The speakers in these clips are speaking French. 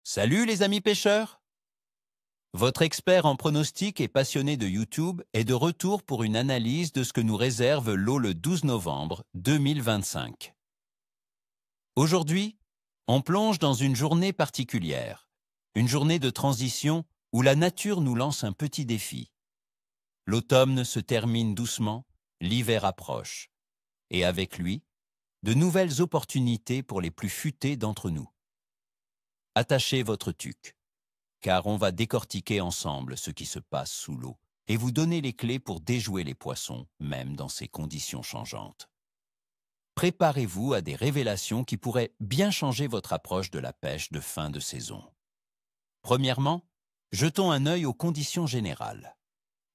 Salut les amis pêcheurs! Votre expert en pronostic et passionné de YouTube est de retour pour une analyse de ce que nous réserve l'eau le 12 novembre 2025. Aujourd'hui, on plonge dans une journée particulière, une journée de transition où la nature nous lance un petit défi. L'automne se termine doucement, l'hiver approche, et avec lui, de nouvelles opportunités pour les plus futés d'entre nous. Attachez votre tuque, car on va décortiquer ensemble ce qui se passe sous l'eau et vous donner les clés pour déjouer les poissons, même dans ces conditions changeantes. Préparez-vous à des révélations qui pourraient bien changer votre approche de la pêche de fin de saison. Premièrement, jetons un œil aux conditions générales.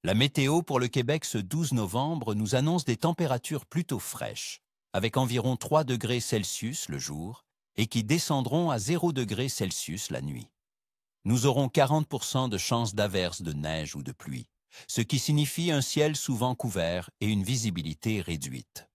La météo pour le Québec ce 12 novembre nous annonce des températures plutôt fraîches, avec environ 3 degrés Celsius le jour et qui descendront à 0 degrés Celsius la nuit. Nous aurons 40% de chances d'averses de neige ou de pluie, ce qui signifie un ciel souvent couvert et une visibilité réduite.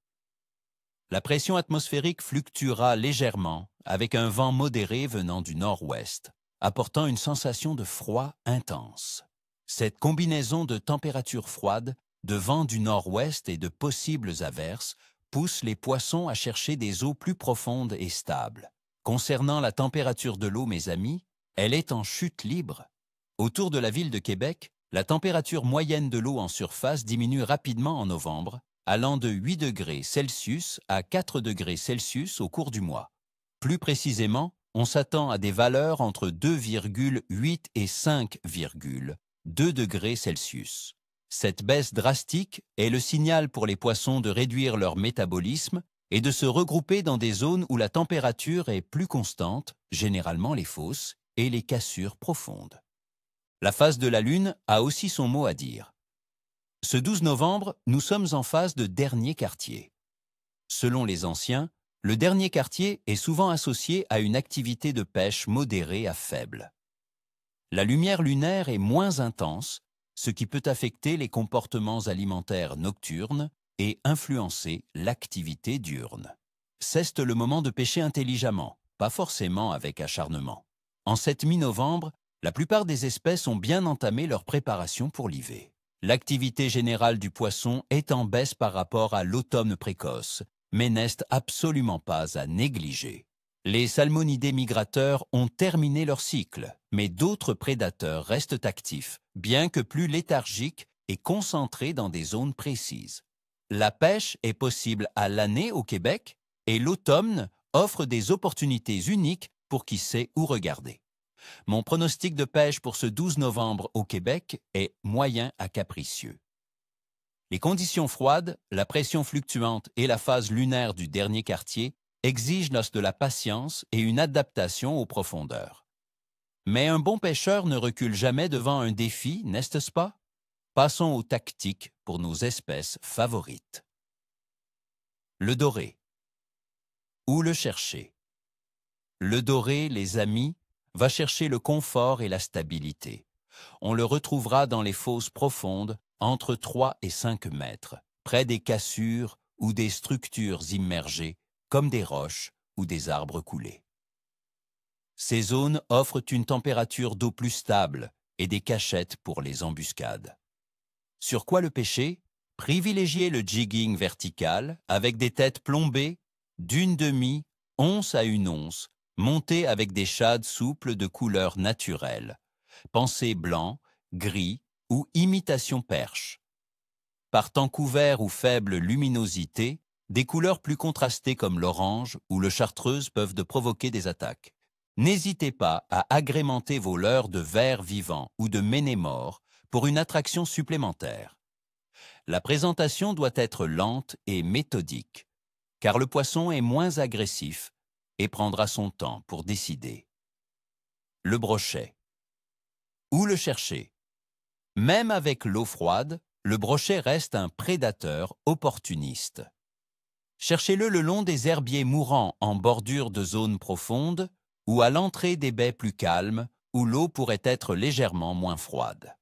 La pression atmosphérique fluctuera légèrement avec un vent modéré venant du nord-ouest, apportant une sensation de froid intense. Cette combinaison de températures froides, de vent du nord-ouest et de possibles averses pousse les poissons à chercher des eaux plus profondes et stables. Concernant la température de l'eau, mes amis, elle est en chute libre. Autour de la ville de Québec, la température moyenne de l'eau en surface diminue rapidement en novembre, allant de 8 degrés Celsius à 4 degrés Celsius au cours du mois. Plus précisément, on s'attend à des valeurs entre 2,8 et 5,2 degrés Celsius. Cette baisse drastique est le signal pour les poissons de réduire leur métabolisme et de se regrouper dans des zones où la température est plus constante, généralement les fosses, et les cassures profondes. La phase de la Lune a aussi son mot à dire. Ce 12 novembre, nous sommes en phase de dernier quartier. Selon les anciens, le dernier quartier est souvent associé à une activité de pêche modérée à faible. La lumière lunaire est moins intense, ce qui peut affecter les comportements alimentaires nocturnes et influencer l'activité diurne. C'est le moment de pêcher intelligemment, pas forcément avec acharnement. En cette mi-novembre, la plupart des espèces ont bien entamé leur préparation pour l'hiver. L'activité générale du poisson est en baisse par rapport à l'automne précoce, mais n'est absolument pas à négliger. Les salmonidés migrateurs ont terminé leur cycle, mais d'autres prédateurs restent actifs, bien que plus léthargiques et concentrés dans des zones précises. La pêche est possible à l'année au Québec et l'automne offre des opportunités uniques pour qui sait où regarder. Mon pronostic de pêche pour ce 12 novembre au Québec est moyen à capricieux. Les conditions froides, la pression fluctuante et la phase lunaire du dernier quartier exigent de la patience et une adaptation aux profondeurs. Mais un bon pêcheur ne recule jamais devant un défi, n'est-ce pas? Passons aux tactiques pour nos espèces favorites. Le doré. Où le chercher? Le doré, les amis, va chercher le confort et la stabilité. On le retrouvera dans les fosses profondes, entre 3 et 5 mètres, près des cassures ou des structures immergées, comme des roches ou des arbres coulés. Ces zones offrent une température d'eau plus stable et des cachettes pour les embuscades. Sur quoi le pêcher? Privilégiez le jigging vertical avec des têtes plombées d'une demi-once à une once, montées avec des shades souples de couleur naturelle. Pensez blanc, gris ou imitation perche. Par temps couvert ou faible luminosité, des couleurs plus contrastées comme l'orange ou le chartreuse peuvent provoquer des attaques. N'hésitez pas à agrémenter vos leurres de vers vivants ou de ménémores pour une attraction supplémentaire. La présentation doit être lente et méthodique, car le poisson est moins agressif et prendra son temps pour décider. Le brochet. Où le chercher? Même avec l'eau froide, le brochet reste un prédateur opportuniste. Cherchez-le le long des herbiers mourants en bordure de zones profondes ou à l'entrée des baies plus calmes où l'eau pourrait être légèrement moins froide.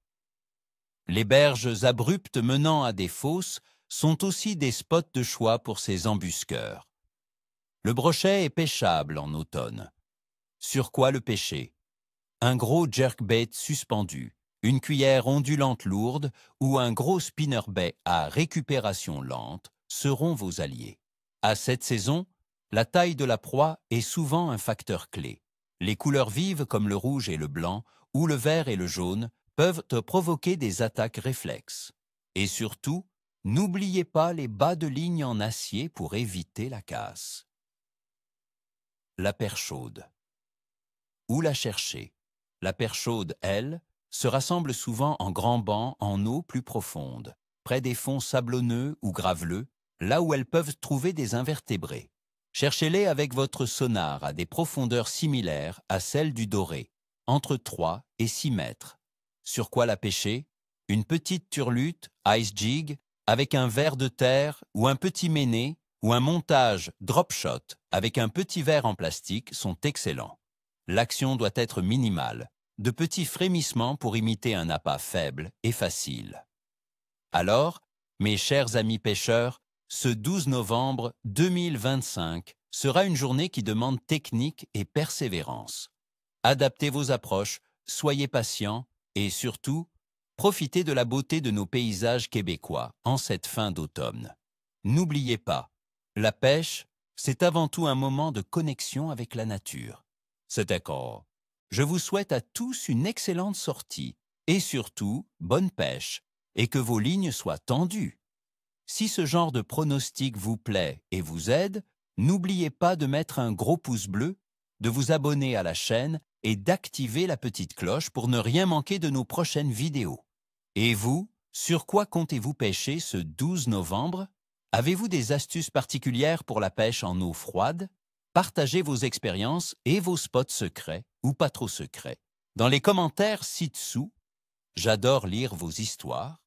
Les berges abruptes menant à des fosses sont aussi des spots de choix pour ces embusqueurs. Le brochet est pêchable en automne. Sur quoi le pêcher? un gros jerkbait suspendu, une cuillère ondulante lourde ou un gros spinnerbait à récupération lente seront vos alliés. À cette saison, la taille de la proie est souvent un facteur clé. Les couleurs vives comme le rouge et le blanc ou le vert et le jaune peuvent provoquer des attaques réflexes. Et surtout, n'oubliez pas les bas de ligne en acier pour éviter la casse. La perche chaude. Où la chercher? La perche chaude, elle, se rassemble souvent en grands bancs en eau plus profonde, près des fonds sablonneux ou graveleux, là où elles peuvent trouver des invertébrés. Cherchez-les avec votre sonar à des profondeurs similaires à celles du doré, entre 3 et 6 mètres. Sur quoi la pêcher? Une petite turlute, ice jig, avec un ver de terre ou un petit méné ou un montage drop shot avec un petit verre en plastique sont excellents. L'action doit être minimale, de petits frémissements pour imiter un appât faible et facile. Alors, mes chers amis pêcheurs, ce 12 novembre 2025 sera une journée qui demande technique et persévérance. Adaptez vos approches, soyez patients et surtout, profitez de la beauté de nos paysages québécois en cette fin d'automne. N'oubliez pas, la pêche, c'est avant tout un moment de connexion avec la nature. C'est d'accord. Je vous souhaite à tous une excellente sortie et surtout, bonne pêche et que vos lignes soient tendues. Si ce genre de pronostic vous plaît et vous aide, n'oubliez pas de mettre un gros pouce bleu, de vous abonner à la chaîne et d'activer la petite cloche pour ne rien manquer de nos prochaines vidéos. Et vous, sur quoi comptez-vous pêcher ce 12 novembre? Avez-vous des astuces particulières pour la pêche en eau froide? Partagez vos expériences et vos spots secrets ou pas trop secrets dans les commentaires ci-dessous. J'adore lire vos histoires